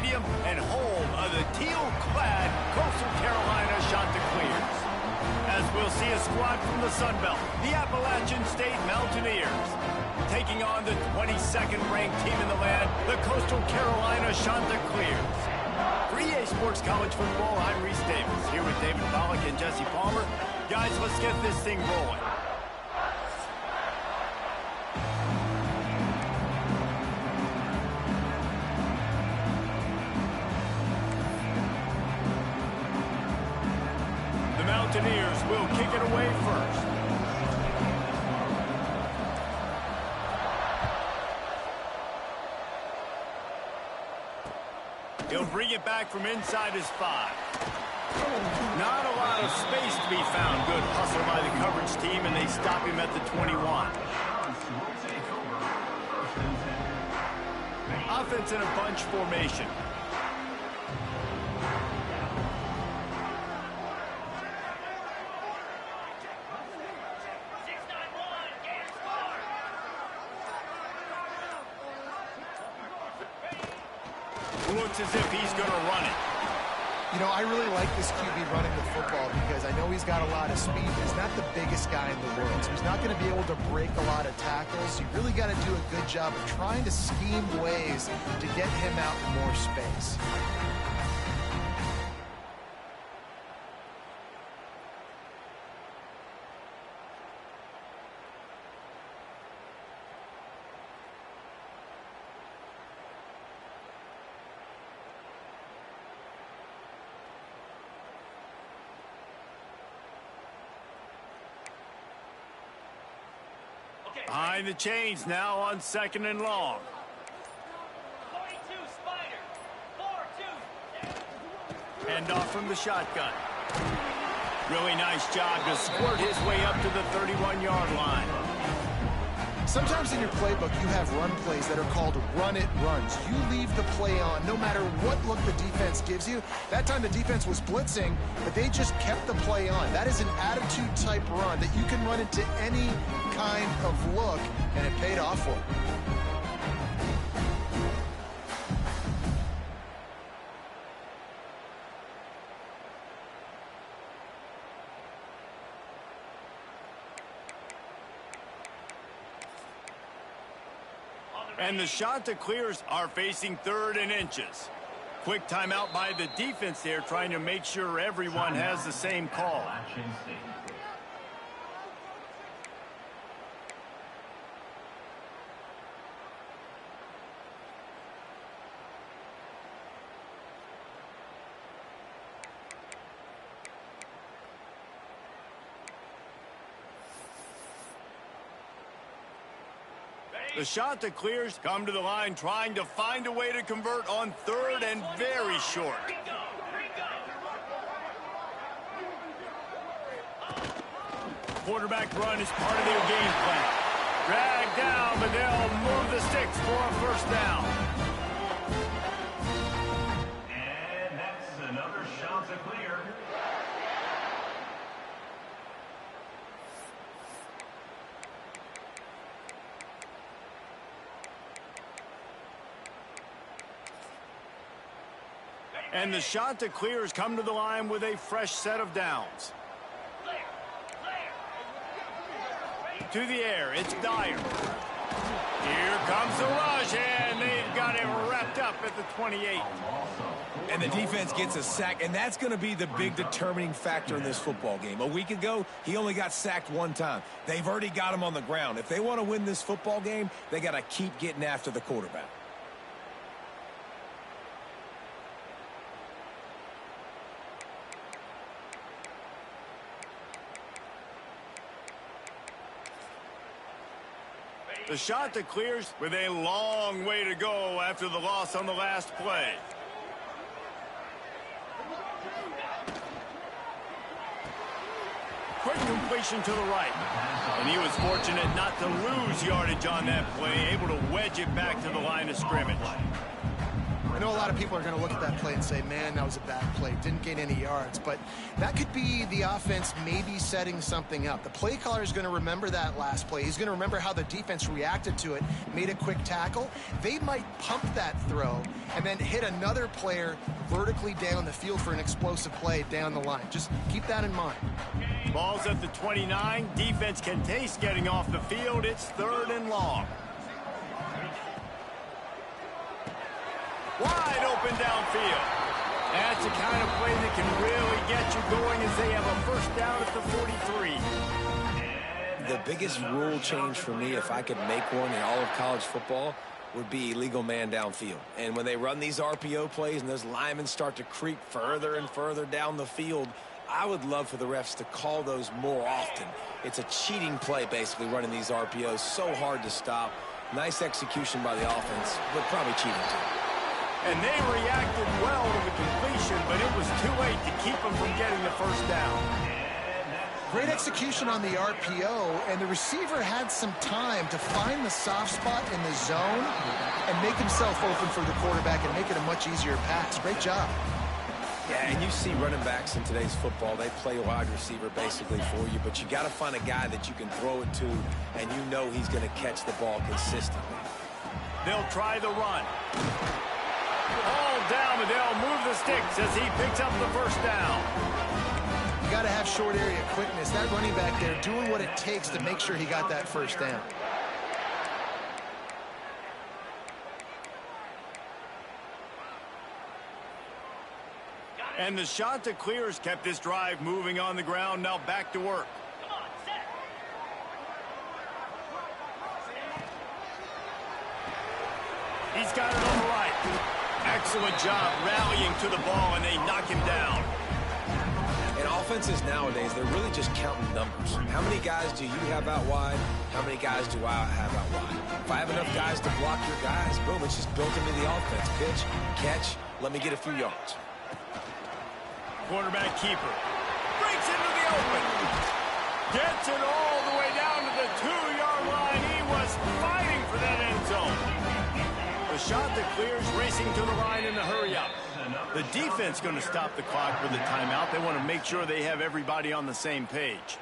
Stadium and home of the teal-clad Coastal Carolina Chanticleers. As we'll see a squad from the Sun Belt, the Appalachian State Mountaineers, taking on the 22nd ranked team in the land, the Coastal Carolina Chanticleers. For EA Sports College Football, I'm Reese Davis, here with David Pollack and Jesse Palmer. Guys, let's get this thing rolling. The Mountaineers will kick it away first. He'll bring it back from inside his 5. Not a lot of space to be found. Good hustle by the coverage team, and they stop him at the 21. Offense in a bunch formation. Looks as if he's going to run it. You know, I really like this QB running the football because I know he's got a lot of speed. He's not the biggest guy in the world, so he's not going to be able to break a lot of tackles. You really got to do a good job of trying to scheme ways to get him out in more space. Behind the chains now on 2nd and long. 42 Spider. 4-2. Hand off from the shotgun. Really nice job to squirt his way up to the 31-yard line. Sometimes in your playbook, you have run plays that are called run-it runs. You leave the play on no matter what look the defense gives you. That time the defense was blitzing, but they just kept the play on. That is an attitude-type run that you can run into any kind of look, and it paid off for him. And the Chanticleers are facing 3rd and inches. Quick timeout by the defense there, trying to make sure everyone has the same call. The Chanticleers come to the line trying to find a way to convert on 3rd and very short. Quarterback run is part of their game plan. Dragged down, but they'll move the sticks for a 1st down. And that's another Chanticleer. And the Chanticleers come to the line with a fresh set of downs. To the air, it's Dyer. Here comes the rush, and they've got him wrapped up at the 28. And the defense gets a sack, and that's going to be the big determining factor in this football game. A week ago, he only got sacked 1 time. They've already got him on the ground. If they want to win this football game, they got to keep getting after the quarterback. The Chanticleers with a long way to go after the loss on the last play. Quick completion to the right. And he was fortunate not to lose yardage on that play, able to wedge it back to the line of scrimmage. I know a lot of people are going to look at that play and say, man, that was a bad play. Didn't gain any yards. But that could be the offense maybe setting something up. The play caller is going to remember that last play. He's going to remember how the defense reacted to it, made a quick tackle. They might pump that throw and then hit another player vertically down the field for an explosive play down the line. Just keep that in mind. Ball's at the 29. Defense can taste getting off the field. It's 3rd and long. Wide open downfield. That's the kind of play that can really get you going as they have a first down at the 43. The biggest rule change for me, if I could make one in all of college football, would be illegal man downfield. And when they run these RPO plays and those linemen start to creep further and further down the field, I would love for the refs to call those more often. It's a cheating play, basically, running these RPOs. So hard to stop. Nice execution by the offense, but probably cheating too. And they reacted well to the completion, but it was too late to keep them from getting the first down. Great execution on the RPO, and the receiver had some time to find the soft spot in the zone and make himself open for the quarterback and make it a much easier pass. Great job. Yeah, and you see running backs in today's football, they play wide receiver basically for you, but you got to find a guy that you can throw it to, and you know he's going to catch the ball consistently. They'll try the run. All down, but they'll move the sticks as he picks up the first down. You got to have short area quickness. That running back there doing what it takes to make sure he got that first down. And the Chanticleers kept this drive moving on the ground. Now back to work. Come on, set. He's got it on the right. Excellent job rallying to the ball, and they knock him down. And offenses nowadays, they're really just counting numbers. How many guys do you have out wide? How many guys do I have out wide? If I have enough guys to block your guys, boom, it's just built into the offense. Pitch, catch, let me get a few yards. Quarterback keeper. Breaks into the open. Gets it all the way down to the 2-yard line. He was fighting for that end zone. The Chanticleers racing to the line in a hurry up. The defense going to stop the clock with a timeout. They want to make sure they have everybody on the same page.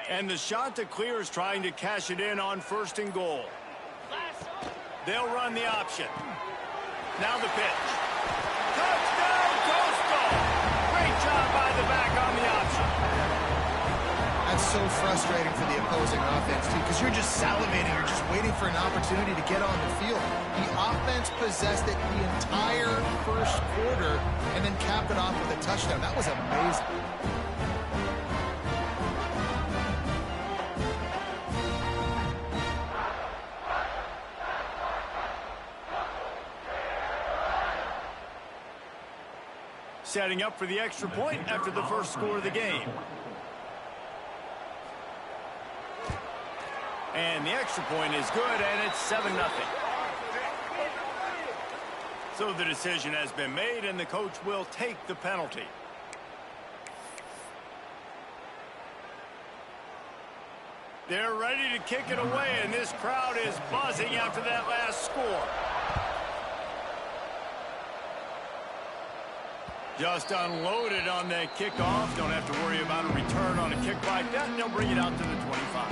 And the Chanticleers trying to cash it in on 1st and goal. They'll run the option. Now the pitch. Touchdown, Coastal! Great job by the back on the option. That's so frustrating for the opposing offense, too, because you're just salivating. You're just waiting for an opportunity to get on the field. The offense possessed it the entire first quarter and then capped it off with a touchdown. That was amazing. Setting up for the extra point after the first score of the game. And the extra point is good, and it's 7-0. So the decision has been made, and the coach will take the penalty. They're ready to kick it away, and this crowd is buzzing after that last score. Just unloaded on that kickoff. Don't have to worry about a return on a kick like that. They'll bring it out to the 25.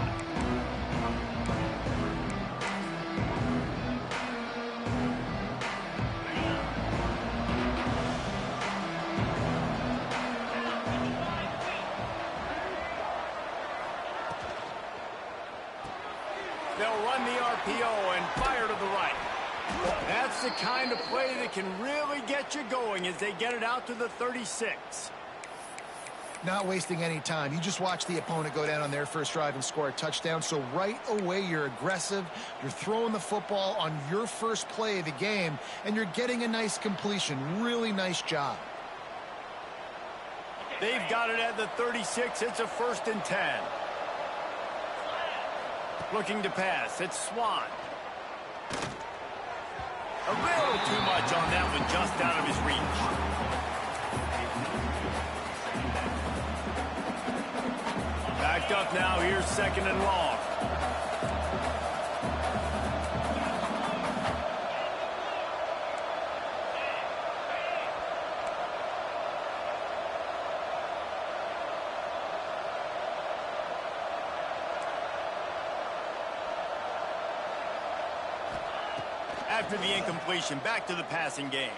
They'll run the RPO and fire to the right. That's the kind of play that can really get you going as they get it out to the 36. Not wasting any time. You just watch the opponent go down on their first drive and score a touchdown. So right away, you're aggressive. You're throwing the football on your first play of the game, and you're getting a nice completion. Really nice job. They've got it at the 36. It's a 1st and 10. Looking to pass. It's Swan. A little too much on that one, just out of his reach. Backed up now. Here's 2nd and long. After the incompletion, back to the passing game.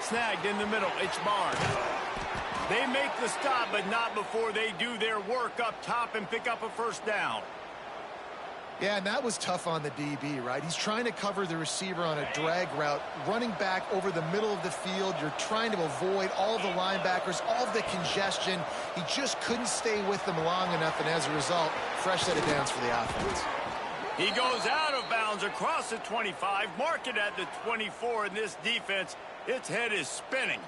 Snagged in the middle, it's Barnes. They make the stop, but not before they do their work up top and pick up a 1st down. Yeah, and that was tough on the DB, right? He's trying to cover the receiver on a drag route, running back over the middle of the field. You're trying to avoid all of the linebackers, all of the congestion. He just couldn't stay with them long enough, and as a result, fresh set of downs for the offense. He goes out of bounds across the 25, mark it at the 24, and this defense, its head is spinning.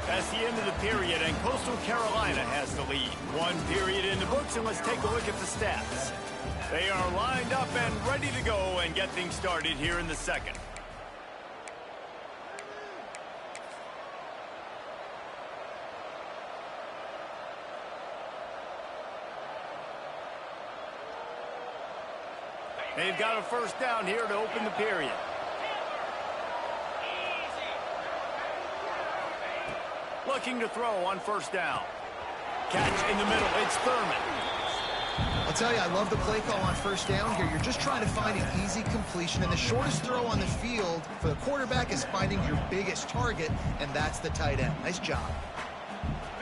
That's the end of the period, and Coastal Carolina has the lead. 1 period in the books, and let's take a look at the stats. They are lined up and ready to go and get things started here in the 2nd. They've got a 1st down here to open the period. Looking to throw on 1st down. Catch in the middle. It's Thurman. I'll tell you, I love the play call on 1st down here. You're just trying to find an easy completion, and the shortest throw on the field for the quarterback is finding your biggest target, and that's the tight end. Nice job.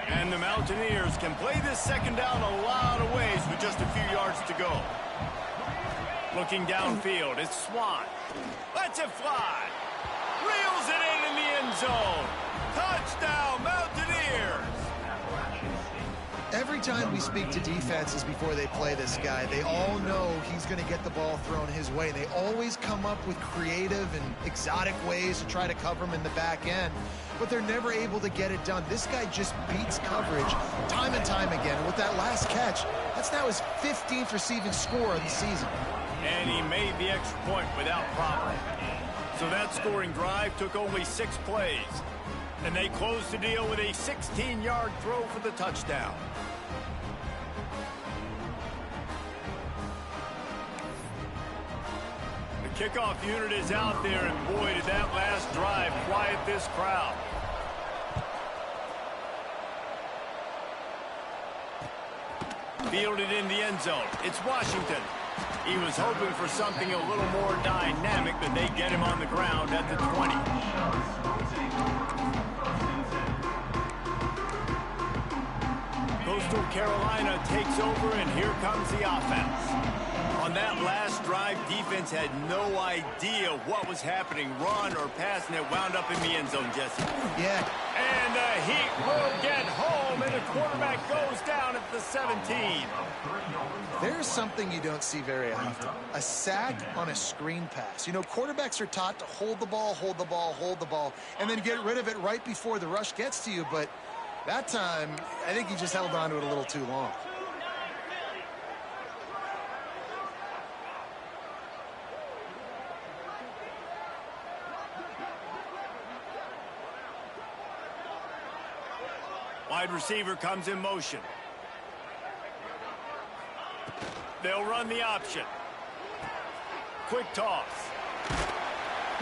And the Mountaineers can play this 2nd down a lot of ways with just a few yards to go. Looking downfield, it's Swan. Lets it fly. Reels it in the end zone. Touchdown, Mountaineers. Every time we speak to defenses before they play this guy, they all know he's going to get the ball thrown his way. They always come up with creative and exotic ways to try to cover him in the back end, but they're never able to get it done. This guy just beats coverage time and time again. And with that last catch, that's now his 15th receiving score of the season. And he made the extra point without problem. So that scoring drive took only 6 plays. And they closed the deal with a 16-yard throw for the touchdown. The kickoff unit is out there, and boy, did that last drive quiet this crowd. Fielded in the end zone. It's Washington. He was hoping for something a little more dynamic, but they get him on the ground at the 20. Coastal Carolina takes over, and here comes the offense. On that last drive, defense had no idea what was happening, run or pass, and it wound up in the end zone, Jesse. Yeah. And the Heat will get home, and the quarterback goes down at the 17. There's something you don't see very often. A sack on a screen pass. You know, quarterbacks are taught to hold the ball, hold the ball, hold the ball, and then get rid of it right before the rush gets to you. But that time, I think he just held on to it a little too long. Wide receiver comes in motion. They'll run the option. Quick toss.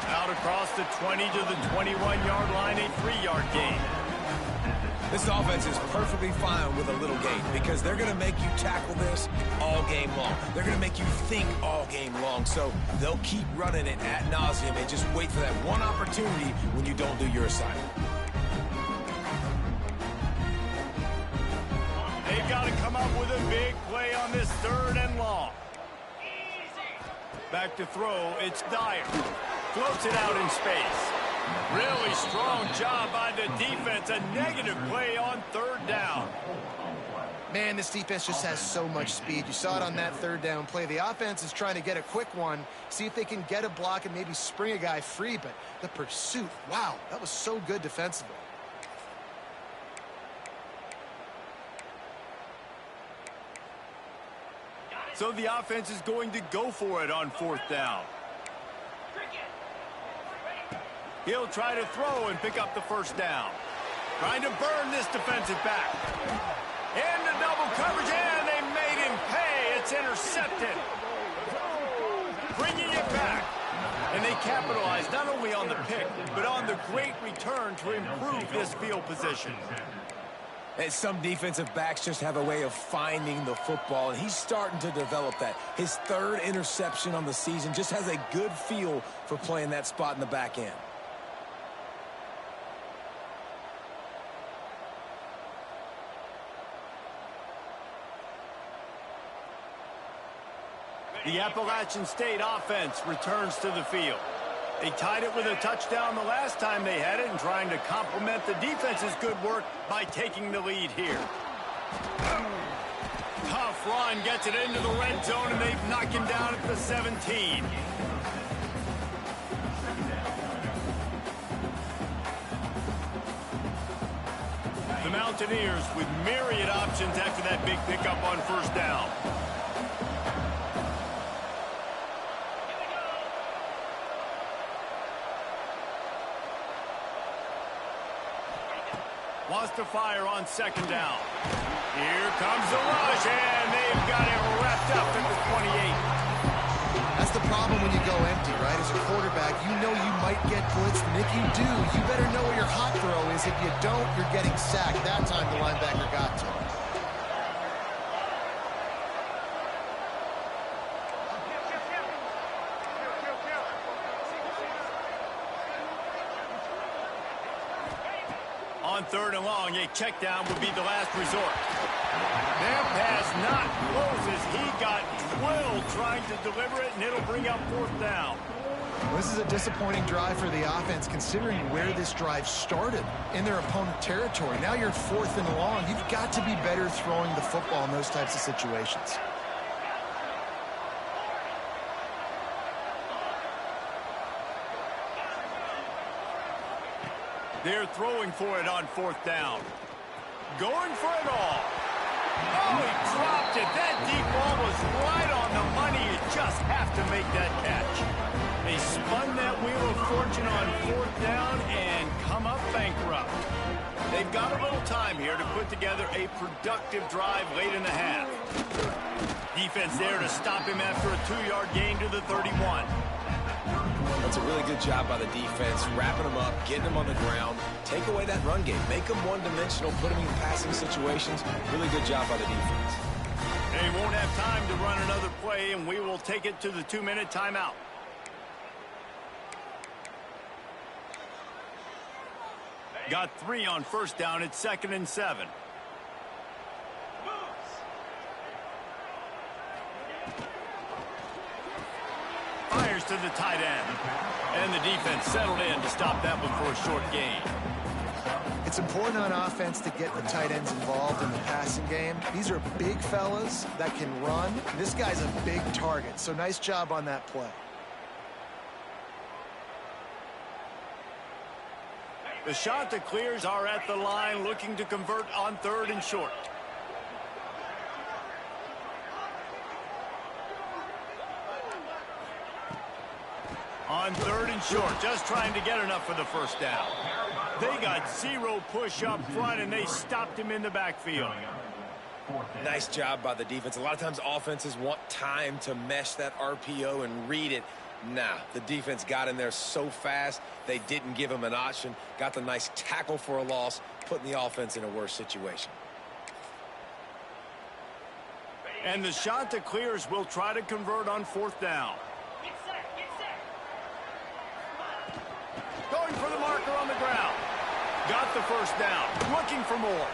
Out across the 20 to the 21-yard line, a 3-yard gain. This offense is perfectly fine with a little gain because they're going to make you tackle this all game long. They're going to make you think all game long. So they'll keep running it ad nauseum and just wait for that one opportunity when you don't do your assignment. They've got to come up with a big play on this 3rd and long. Back to throw, it's Dyer. Floats it out in space. Really strong job by the defense. A negative play on 3rd down. Man, this defense just has so much speed. You saw it on that third down play. The offense is trying to get a quick one, see if they can get a block and maybe spring a guy free, but the pursuit, wow, that was so good defensively. So the offense is going to go for it on 4th down. He'll try to throw and pick up the 1st down. Trying to burn this defensive back. Into double coverage, and they made him pay. It's intercepted. Bringing it back. And they capitalized not only on the pick, but on the great return to improve this field position. And some defensive backs just have a way of finding the football, and he's starting to develop that. His 3rd interception on the season, just has a good feel for playing that spot in the back end. The Appalachian State offense returns to the field. They tied it with a touchdown the last time they had it and trying to complement the defense's good work by taking the lead here. Tough run gets it into the red zone, and they've knocked him down at the 17. The Mountaineers with myriad options after that big pickup on 1st down. Wants to fire on 2nd down. Here comes the rush, and they've got him wrapped up at the 28. That's the problem when you go empty, right? As a quarterback, you know you might get blitzed, and if you do, you better know where your hot throw is. If you don't, you're getting sacked. That time the linebacker got to him. On 3rd and long, a check down would be the last resort. Their pass not closes. He got drilled trying to deliver it, and it'll bring up 4th down. This is a disappointing drive for the offense, considering where this drive started, in their opponent territory. Now you're 4th and long. You've got to be better throwing the football in those types of situations. They're throwing for it on 4th down. Going for it all. Oh, he dropped it. That deep ball was right on the money. You just have to make that catch. They spun that wheel of fortune on 4th down and come up bankrupt. They've got a little time here to put together a productive drive late in the half. Defense there to stop him after a 2-yard gain to the 31. That's a really good job by the defense, wrapping them up, getting them on the ground, take away that run game, make them one-dimensional, put them in passing situations. Really good job by the defense. They won't have time to run another play, and we will take it to the 2-minute timeout. Got 3 on 1st down. It's 2nd and 7. Fires to the tight end. And the defense settled in to stop that one for a short gain. It's important on offense to get the tight ends involved in the passing game. These are big fellas that can run. This guy's a big target, so nice job on that play. The Chanticleers are at the line looking to convert on 3rd and short. On 3rd and short, just trying to get enough for the 1st down. They got 0 push up front, and they stopped him in the backfield. Nice job by the defense. A lot of times offenses want time to mesh that RPO and read it. Nah, the defense got in there so fast, they didn't give him an option. Got the nice tackle for a loss, putting the offense in a worse situation. And the Chanticleers will try to convert on 4th down. Get set, get set. Going for the marker on the ground. Got the 1st down. Looking for more.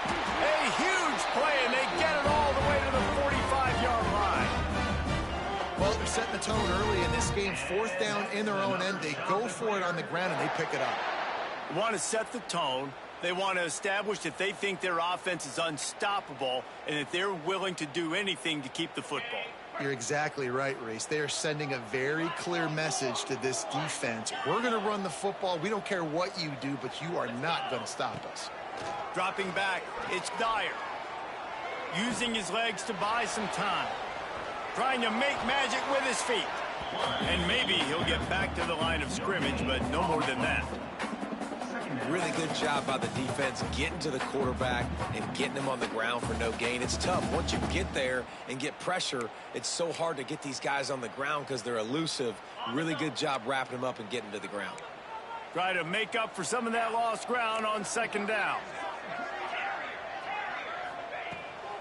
A huge play, and they get it all the way to the 45-yard line. Well, they're setting the tone early in this game. 4th down in their own end. They go for it on the ground, and they pick it up. Want to set the tone, They want to establish that they think their offense is unstoppable and that they're willing to do anything to keep the football. You're exactly right, Reese. They are sending a very clear message to this defense. We're going to run the football. We don't care what you do, but you are not going to stop us. Dropping back, it's Dyer. Using his legs to buy some time. Trying to make magic with his feet. And maybe he'll get back to the line of scrimmage, but no more than that. Really good job by the defense getting to the quarterback and getting him on the ground for no gain. It's tough. Once you get there and get pressure, it's so hard to get these guys on the ground because they're elusive. Really good job wrapping them up and getting to the ground. Try to make up for some of that lost ground on second down.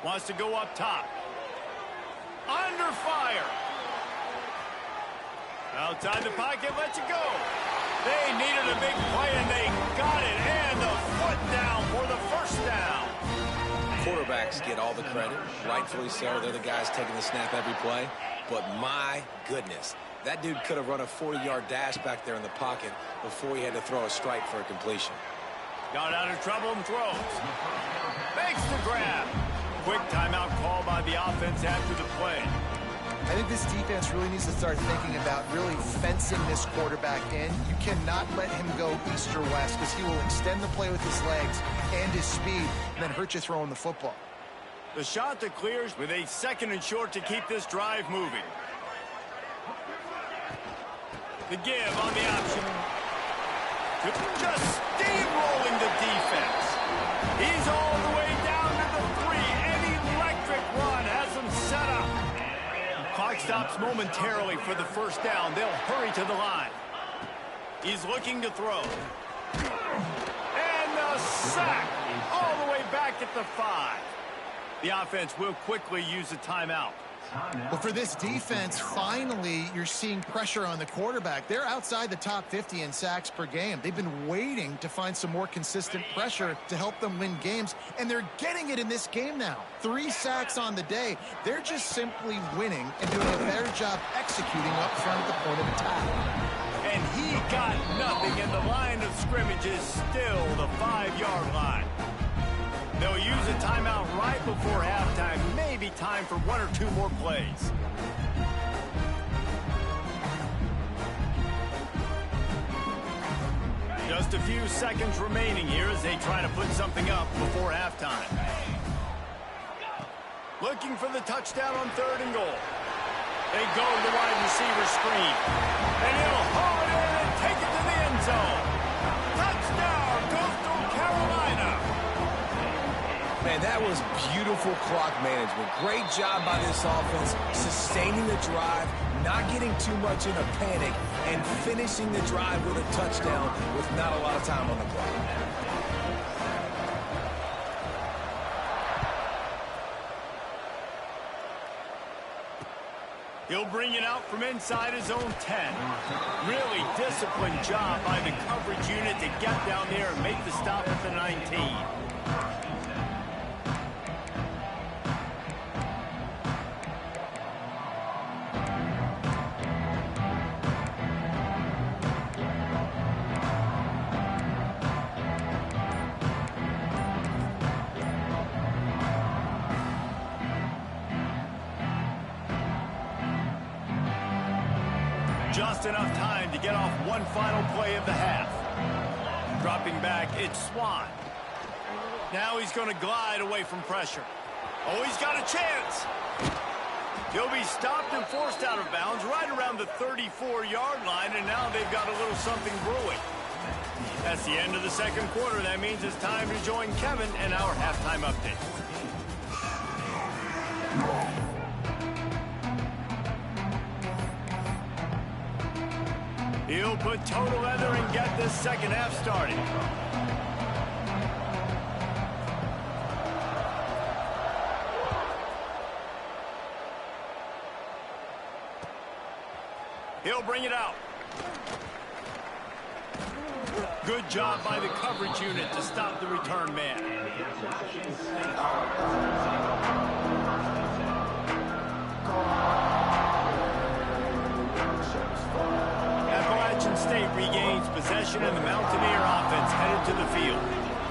Wants to go up top. Under fire. Outside the pocket, lets it go. They needed a big play, and they got it. And the foot down for the first down. Quarterbacks get all the credit, rightfully so. They're the guys taking the snap every play. But my goodness, that dude could have run a 40-yard dash back there in the pocket before he had to throw a strike for a completion. Got out of trouble and throws. Makes the grab. Quick timeout call by the offense after the play. I think this defense really needs to start thinking about really fencing this quarterback in. You cannot let him go east or west because he will extend the play with his legs and his speed and then hurt you throwing the football. The shot that clears with a 2nd and short to keep this drive moving. The give on the option. Just steamrolling the defense. He's all the way down to the 3. An electric run has him set up. Clock stops momentarily for the first down. They'll hurry to the line. He's looking to throw. And the sack all the way back at the 5. The offense will quickly use a timeout. Well, for this defense, finally, you're seeing pressure on the quarterback. They're outside the top 50 in sacks per game. They've been waiting to find some more consistent pressure to help them win games, and they're getting it in this game now. 3 sacks on the day. They're just simply winning and doing a better job executing up front at the point of attack. And he got nothing, and the line of scrimmage is still the 5-yard line. They'll use a timeout right before halftime. Maybe time for 1 or 2 more plays. Just a few seconds remaining here as they try to put something up before halftime. Looking for the touchdown on 3rd and goal. They go to the wide receiver screen. And he'll haul it in and take it to the end zone. Touchdown, Coastal Carolina. Man, that was beautiful clock management. Great job by this offense, sustaining the drive, not getting too much in a panic, and finishing the drive with a touchdown with not a lot of time on the clock. He'll bring it out from inside his own 10. Really disciplined job by the coverage unit to get down there and make the stop at the 19. Just enough time to get off one final play of the half. Dropping back, it's Swan. Now he's going to glide away from pressure. Oh, he's got a chance. He'll be stopped and forced out of bounds right around the 34-yard line, and now they've got a little something brewing. That's the end of the 2nd quarter. That means it's time to join Kevin and our halftime update. He'll put total leather and get this 2nd half started. He'll bring it out. Good job by the coverage unit to stop the return man. Appalachian State regains possession, and the Mountaineer offense headed to the field.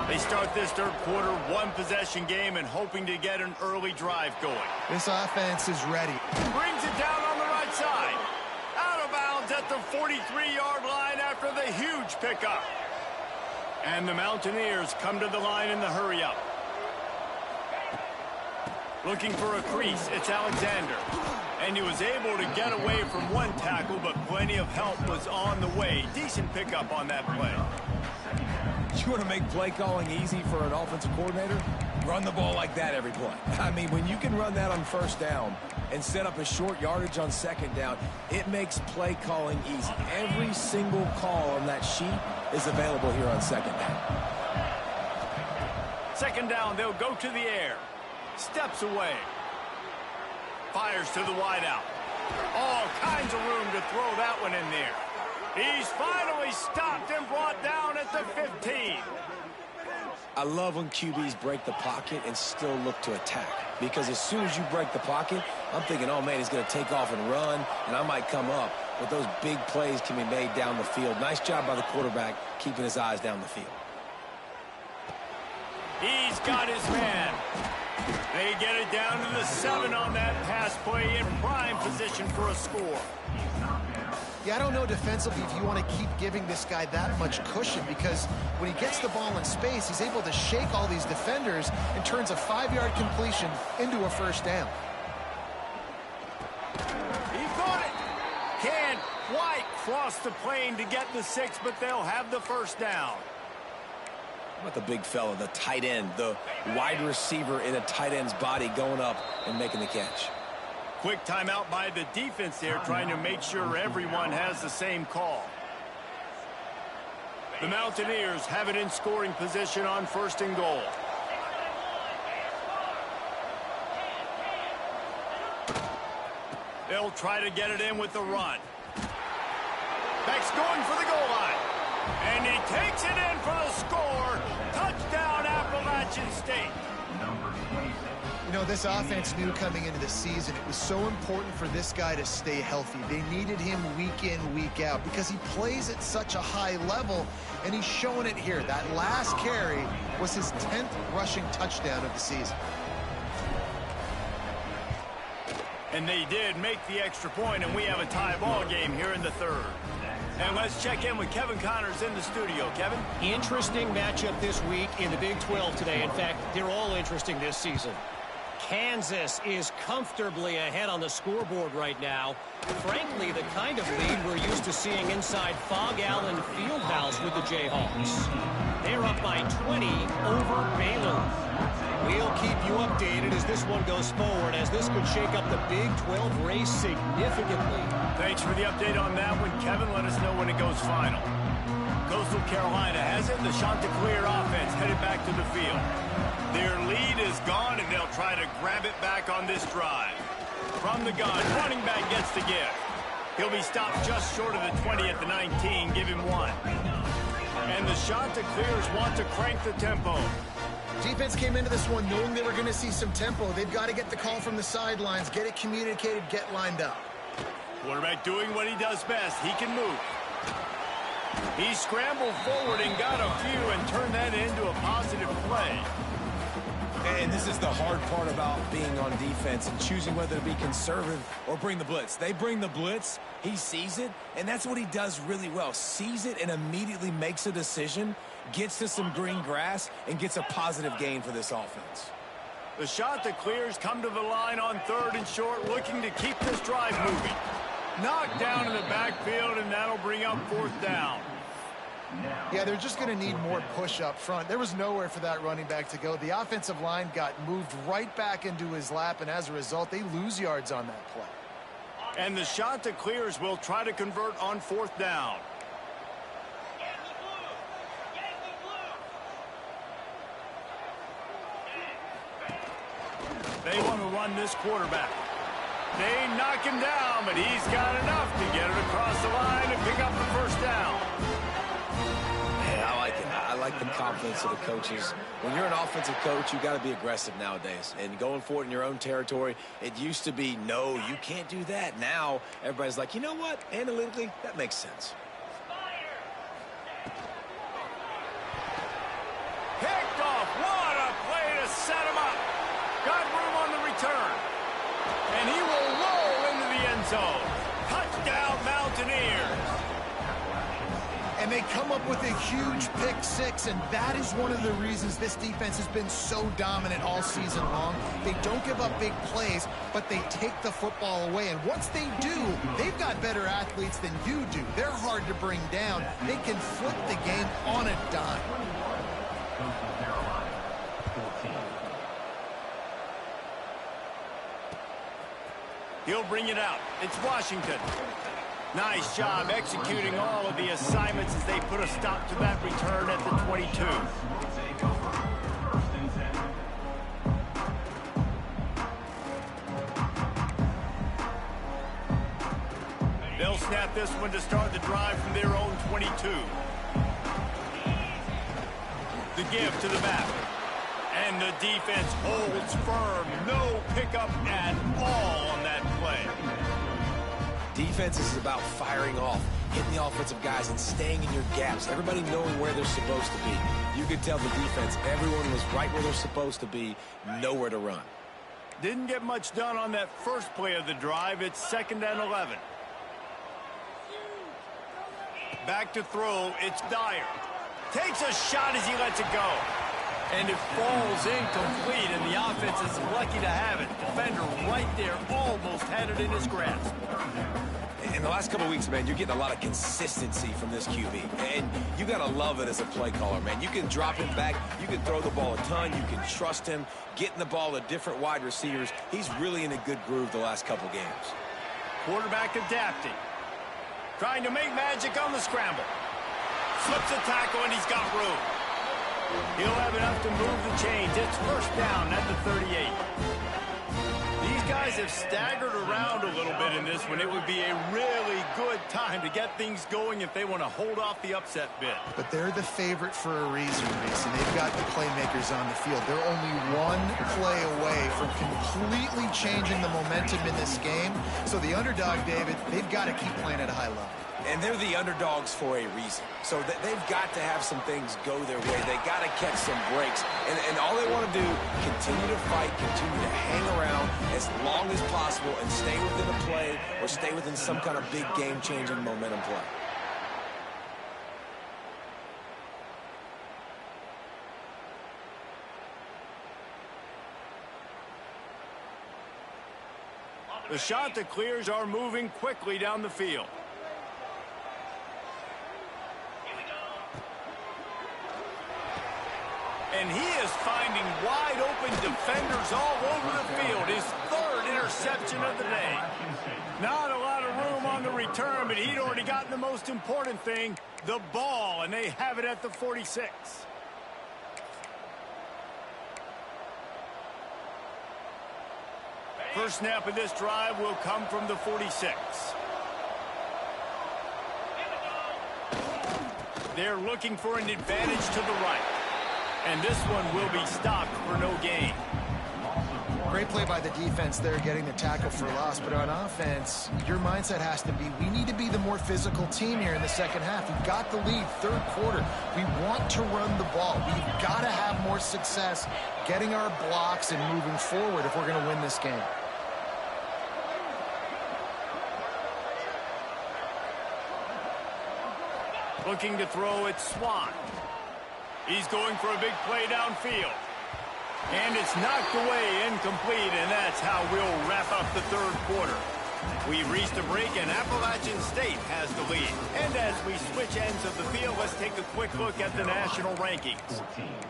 They start this third quarter one-possession game and hoping to get an early drive going. This offense is ready. Brings it down on the right side. Out of bounds at the 43-yard line after the huge pickup. And the Mountaineers come to the line in the hurry-up. Looking for a crease, it's Alexander. And he was able to get away from one tackle, but plenty of help was on the way. Decent pickup on that play. You want to make play calling easy for an offensive coordinator? Run the ball like that every play. I mean, when you can run that on first down and set up a short yardage on second down, it makes play calling easy. Every single call on that sheet is available here on second down. Second down, they'll go to the air. Steps away. Fires to the wideout. All kinds of room to throw that one in there. He's finally stopped and brought down at the 15. I love when QBs break the pocket and still look to attack. Because as soon as you break the pocket, I'm thinking, oh, man, he's going to take off and run, and I might come up. But those big plays can be made down the field. Nice job by the quarterback keeping his eyes down the field. He's got his man. They get it down to the 7 on that pass play in prime position for a score. Yeah, I don't know defensively if you want to keep giving this guy that much cushion, because when he gets the ball in space, he's able to shake all these defenders and turns a 5-yard completion into a first down. He got it. Can't quite cross the plane to get the 6, but they'll have the first down. How about the big fella, the tight end, the wide receiver in a tight end's body going up and making the catch? Quick timeout by the defense there, trying to make sure everyone has the same call. The Mountaineers have it in scoring position on 1st and goal. They'll try to get it in with the run. Beck's going for the goal line. And he takes it in for the score. Touchdown, Appalachian State. You know, this offense knew coming into the season it was so important for this guy to stay healthy. They needed him week in, week out, because he plays at such a high level, and he's showing it here. That last carry was his 10th rushing touchdown of the season. And they did make the extra point, and we have a tie ball game here in the third. And let's check in with Kevin Connors in the studio. Kevin? Interesting matchup this week in the Big 12 today. In fact, they're all interesting this season. Kansas is comfortably ahead on the scoreboard right now. Frankly, the kind of lead we're used to seeing inside Fog Allen Fieldhouse with the Jayhawks. They're up by 20 over Baylor. We'll keep you updated as this one goes forward, as this could shake up the Big 12 race significantly. Thanks for the update on that one, Kevin. Let us know when it goes final. Coastal Carolina has it. The Chanticleer offense headed back to the field. Their lead is gone, and they'll try to grab it back on this drive. From the gun, running back gets the gift. He'll be stopped just short of the 20 at the 19. Give him 1. And the Chanticleers want to crank the tempo. Defense came into this one knowing they were going to see some tempo. They've got to get the call from the sidelines, get it communicated, get lined up. Quarterback doing what he does best. He can move. He scrambled forward and got a few and turned that into a positive play. And this is the hard part about being on defense and choosing whether to be conservative or bring the blitz. They bring the blitz, he sees it, and that's what he does really well. Sees it and immediately makes a decision, gets to some green grass, and gets a positive gain for this offense. The Chanticleers come to the line on 3rd and short, looking to keep this drive moving. Knocked down in the backfield, and that'll bring up 4th down. Yeah, they're just going to need more push up front. There was nowhere for that running back to go. The offensive line got moved right back into his lap, and as a result, they lose yards on that play. And the Chanticleers will try to convert on 4th down. They want to run this quarterback. They knock him down, but he's got enough to get it across the line and pick up the first down. Yeah, I like it. I like the confidence of the coaches. When you're an offensive coach, you got to be aggressive nowadays. And going forward in your own territory, it used to be, no, you can't do that. Now, everybody's like, you know what? Analytically, that makes sense. Picked so. Touchdown, Mountaineers. And they come up with a huge pick six, and that is one of the reasons this defense has been so dominant all season long. They don't give up big plays, but they take the football away. And once they do, they've got better athletes than you do. They're hard to bring down. They can flip the game on a dime. He'll bring it out. It's Washington. Nice job executing all of the assignments as they put a stop to that return at the 22. They'll snap this one to start the drive from their own 22. The give to the back. And the defense holds firm. No pickup at all on that play. Defense is about firing off, hitting the offensive guys, and staying in your gaps. Everybody knowing where they're supposed to be. You could tell the defense, everyone was right where they're supposed to be, nowhere to run. Didn't get much done on that first play of the drive. It's 2nd and 11. Back to throw. It's Dyer. Takes a shot as he lets it go. And it falls incomplete, and the offense is lucky to have it. Defender right there almost had it in his grasp. In the last couple of weeks, man, you're getting a lot of consistency from this QB. And you got to love it as a play caller, man. You can drop him back. You can throw the ball a ton. You can trust him. Getting the ball to different wide receivers. He's really in a good groove the last couple games. Quarterback adapting. Trying to make magic on the scramble. Flips a tackle, and he's got room. He'll have enough to move the chains. It's 1st down at the 38. These guys have staggered around a little bit in this one. It would be a really good time to get things going if they want to hold off the upset bid. But they're the favorite for a reason, Reese, and they've got the playmakers on the field. They're only one play away from completely changing the momentum in this game. So the underdog, David, they've got to keep playing at a high level. And they're the underdogs for a reason. So they've got to have some things go their way. They got to catch some breaks. And all they want to do, continue to fight, continue to hang around as long as possible and stay within a play or stay within some kind of big game-changing momentum play. The Chanticleers are moving quickly down the field. And he is finding wide-open defenders all over the field. His 3rd interception of the day. Not a lot of room on the return, but he'd already gotten the most important thing, the ball, and they have it at the 46. First snap of this drive will come from the 46. They're looking for an advantage to the right. And this one will be stopped for no gain. Great play by the defense there, getting the tackle for loss. But on offense, your mindset has to be, we need to be the more physical team here in the second half. We've got the lead, 3rd quarter. We want to run the ball. We've got to have more success getting our blocks and moving forward if we're going to win this game. Looking to throw it, Swan. He's going for a big play downfield. And it's knocked away, incomplete, and that's how we'll wrap up the 3rd quarter. We've reached a break, and Appalachian State has the lead. And as we switch ends of the field, let's take a quick look at the national rankings.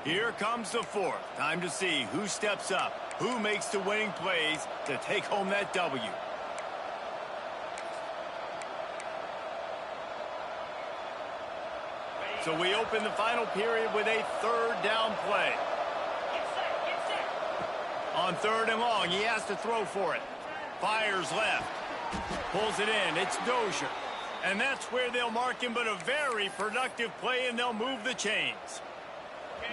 Here comes the 4th. Time to see who steps up, who makes the winning plays to take home that W. So we open the final period with a 3rd down play. On 3rd and long, he has to throw for it. Fires left. Pulls it in. It's Dozier. And that's where they'll mark him, but a very productive play, and they'll move the chains.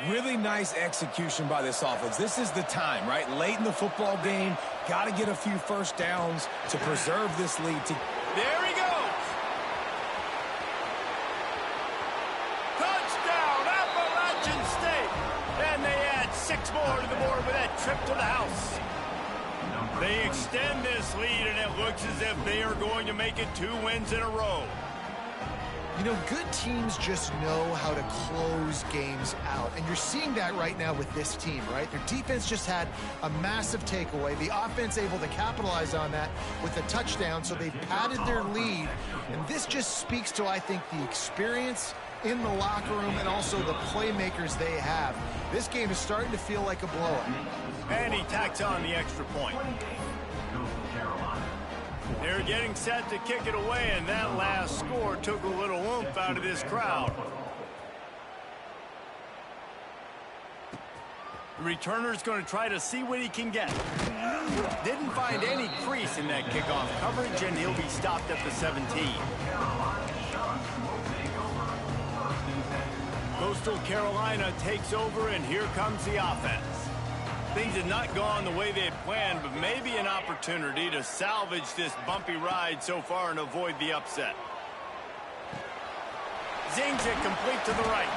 Really nice execution by this offense. This is the time, right? Late in the football game, got to get a few first downs to preserve this lead. There he goes. Touchdown, Appalachian State. And they add 6 more to the board with that trip to the house. They extend this lead, and it looks as if they are going to make it 2 wins in a row. You know, good teams just know how to close games out. And you're seeing that right now with this team, right? Their defense just had a massive takeaway. The offense able to capitalize on that with a touchdown, so they've padded their lead. And this just speaks to, I think, the experience in the locker room and also the playmakers they have. This game is starting to feel like a blowout. And he tacks on the extra point. They're getting set to kick it away, and that last score took a little oomph out of this crowd. The returner's going to try to see what he can get. Didn't find any crease in that kickoff coverage, and he'll be stopped at the 17. Coastal Carolina takes over, and here comes the offense. Things had not gone the way they had planned, but maybe an opportunity to salvage this bumpy ride so far and avoid the upset. Zings it complete to the right.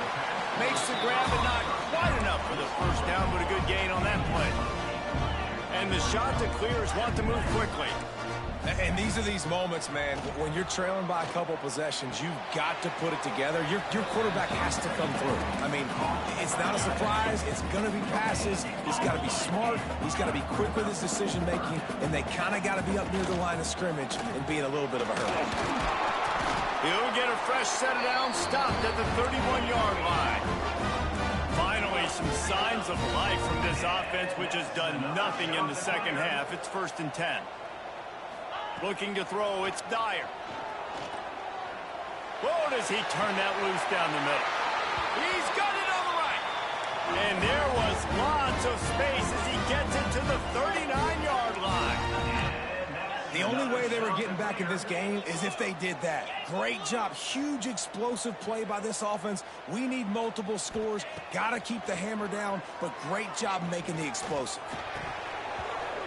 Makes the grab, but not quite enough for the first down, but a good gain on that play. And the Chanticleers want to move quickly. And these are these moments, man, when you're trailing by a couple possessions, you've got to put it together. Your quarterback has to come through. I mean, it's not a surprise. It's going to be passes. He's got to be smart. He's got to be quick with his decision-making, and they kind of got to be up near the line of scrimmage and be in a little bit of a hurry. He'll get a fresh set it down, stopped at the 31-yard line. Finally, some signs of life from this offense, which has done nothing in the second half. It's 1st and 10. Looking to throw, it's Dyer. Whoa, does he turn that loose down the middle. He's got it on the right. And there was lots of space as he gets it to the 39-yard line. The only way they were getting back in this game is if they did that. Great job. Huge explosive play by this offense. We need multiple scores. Got to keep the hammer down, but great job making the explosive.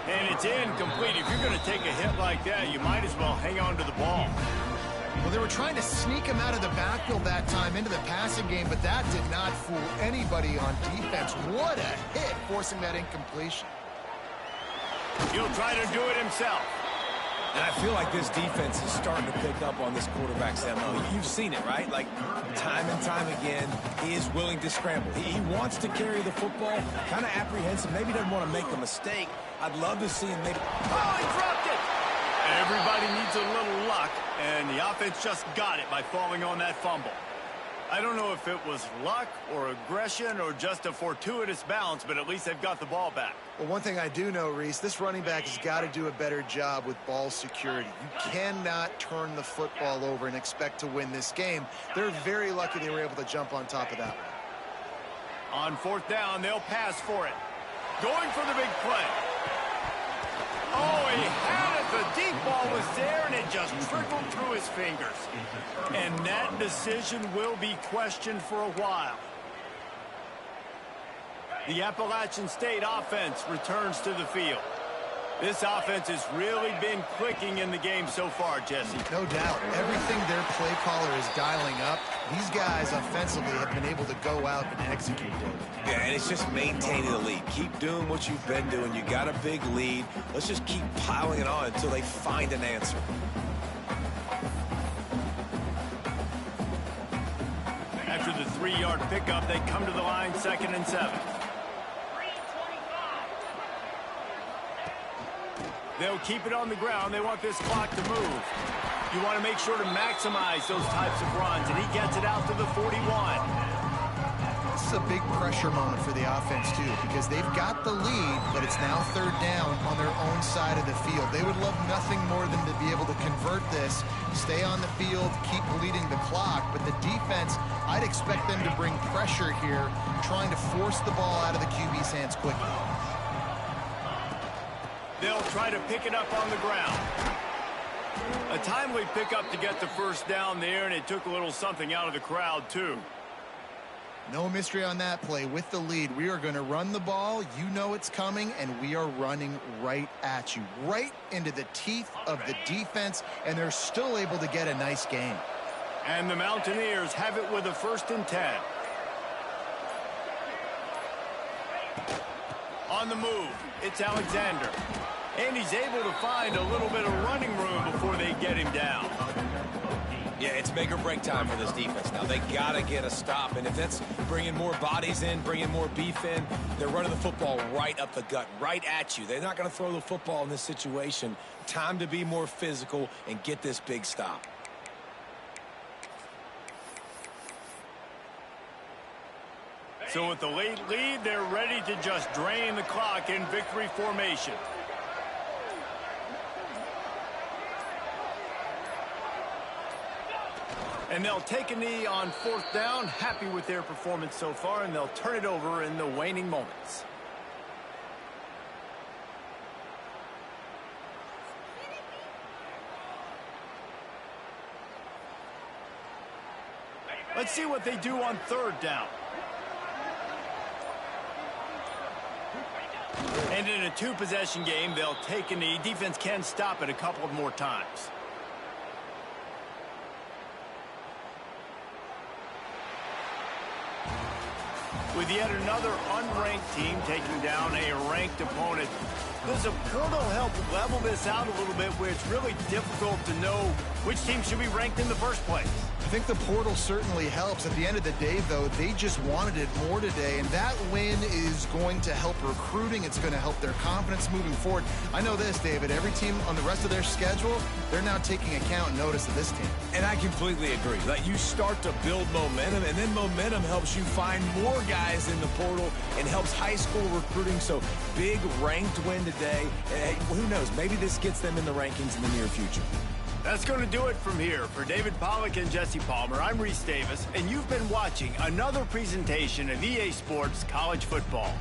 And it's incomplete. If you're going to take a hit like that, you might as well hang on to the ball. Well, they were trying to sneak him out of the backfield that time into the passing game, but that did not fool anybody on defense. What a hit, forcing that incompletion. He'll try to do it himself. And I feel like this defense is starting to pick up on this quarterback's MO. You've seen it, right? Like, time and time again, he is willing to scramble. He wants to carry the football, kind of apprehensive, maybe doesn't want to make a mistake. I'd love to see him maybe... Oh, he dropped it! Everybody needs a little luck, and the offense just got it by falling on that fumble. I don't know if it was luck or aggression or just a fortuitous bounce, but at least they've got the ball back. Well, one thing I do know, Reese, this running back has got to do a better job with ball security. You cannot turn the football over and expect to win this game. They're very lucky they were able to jump on top of that. On 4th down, they'll pass for it. Going for the big play. Oh, he had it. The deep ball was there, and it just trickled through his fingers. And that decision will be questioned for a while. The Appalachian State offense returns to the field. This offense has really been clicking in the game so far, Jesse. No doubt. Everything their play caller is dialing up, these guys offensively have been able to go out and execute, David. Yeah, and it's just maintaining the lead. Keep doing what you've been doing. You got a big lead. Let's just keep piling it on until they find an answer. After the 3-yard pickup, they come to the line 2nd and 7. They'll keep it on the ground. They want this clock to move. You want to make sure to maximize those types of runs, and he gets it out to the 41. This is a big pressure moment for the offense, too, because they've got the lead, but it's now 3rd down on their own side of the field. They would love nothing more than to be able to convert this, stay on the field, keep bleeding the clock, but the defense, I'd expect them to bring pressure here, trying to force the ball out of the QB's hands quickly. They'll try to pick it up on the ground. A timely pickup to get the 1st down there, and it took a little something out of the crowd, too. No mystery on that play. With the lead, we are going to run the ball. You know it's coming, and we are running right at you, right into the teeth of the defense, and they're still able to get a nice gain. And the Mountaineers have it with a 1st and 10. On the move, it's Alexander. And he's able to find a little bit of running room before they get him down. Yeah, it's make or break time for this defense now. They got to get a stop, and if that's bringing more bodies in, bringing more beef in, they're running the football right up the gut, right at you. They're not going to throw the football in this situation. Time to be more physical and get this big stop. So with the late lead, they're ready to just drain the clock in victory formation. And they'll take a knee on 4th down, happy with their performance so far, and they'll turn it over in the waning moments. Let's see what they do on 3rd down. And in a 2-possession game, they'll take a knee. Defense can stop it a couple more times. With yet another unranked team taking down a ranked opponent, does a portal help level this out a little bit where it's really difficult to know which team should be ranked in the first place? I think the portal certainly helps. At the end of the day, though, they just wanted it more today, and that win is going to help recruiting. It's going to help their confidence moving forward. I know this, David. Every team on the rest of their schedule, they're now taking account and notice of this team. And I completely agree. Like, you start to build momentum, and then momentum helps you find more guys in the portal and helps high school recruiting. So big ranked win today. Hey, who knows? Maybe this gets them in the rankings in the near future. That's going to do it from here. For David Pollack and Jesse Palmer, I'm Reese Davis, and you've been watching another presentation of EA Sports College Football.